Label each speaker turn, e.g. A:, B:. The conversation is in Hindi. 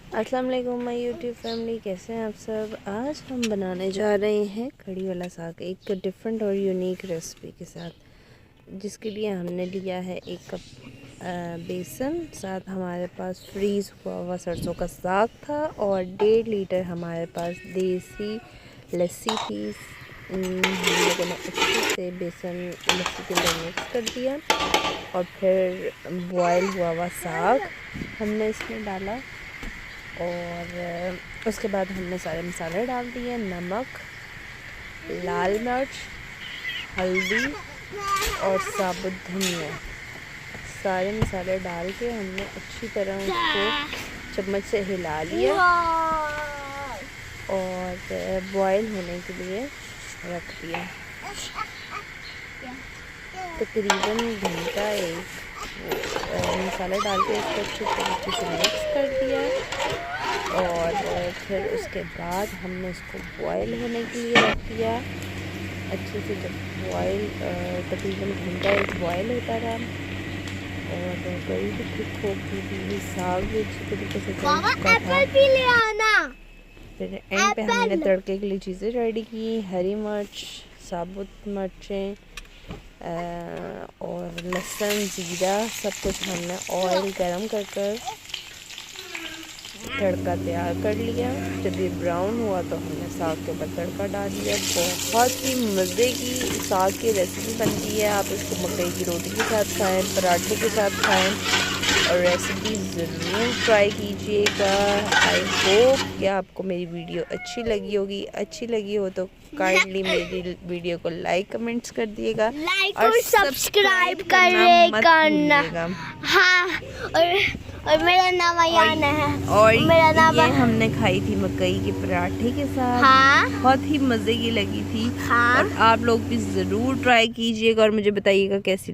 A: अस्सलाम वालेकुम माय यूट्यूब फैमिली, कैसे हैं आप सब। आज हम बनाने जा रहे हैं कड़ी वाला साग, एक डिफरेंट और यूनिक रेसिपी के साथ, जिसके लिए हमने लिया है 1 कप बेसन। साथ हमारे पास फ्रीज़ हुआ हुआ सरसों का साग था और 1.5 लीटर हमारे पास देसी लस्सी थी। हम लोगों ने अच्छे से बेसन लस्सी के अंदर मिक्स कर दिया और फिर बॉयल हुआ हुआ साग हमने इसमें डाला और उसके बाद हमने सारे मसाले डाल दिए, नमक, लाल मिर्च, हल्दी और साबुत धनिया। सारे मसाले डाल के हमने अच्छी तरह उसको चम्मच से हिला लिया और बॉयल होने के लिए रख दिया। तकरीबन घंटा मसाला डाल के इसको अच्छे तरीके से मिक्स कर दिया और फिर उसके बाद हमने इसको बॉयल होने के लिए रख दिया अच्छे से। जब बॉयल तकरीबन घंटा बॉयल होता रहा और कड़ी भी ठीक हो गई थी, साग भी अच्छी तरीके से गल चुका था। फिर एंड पे हमने तड़के के लिए चीज़ें रेडी की, हरी मिर्च, साबुत मिर्चें और लहसुन, ज़ीरा, सब कुछ हमने ऑयल गरम कर तड़का तैयार कर लिया। जब ये ब्राउन हुआ तो हमने साग के ऊपर तड़का डाल दिया। बहुत ही मज़े की साग की रेसिपी बनती है। आप इसको मकई की रोटी के साथ खाएं, पराठे के साथ खाएं और रेसिपी ज़रूर ट्राई कीजिएगा। आई होप कि आपको मेरी वीडियो अच्छी लगी होगी। अच्छी लगी हो तो काइंडली मेरी वीडियो को लाइक कमेंट्स कर दिएगा
B: और सब्सक्राइब करना। हाँ, और मेरा नाम अयान है
A: और
B: मेरा नाम
A: ये हमने खाई थी मकई के पराठे के साथ।
B: हाँ,
A: बहुत ही मज़े की लगी थी।
B: हाँ,
A: और आप लोग भी ज़रूर ट्राई कीजिएगा और मुझे बताइएगा कैसी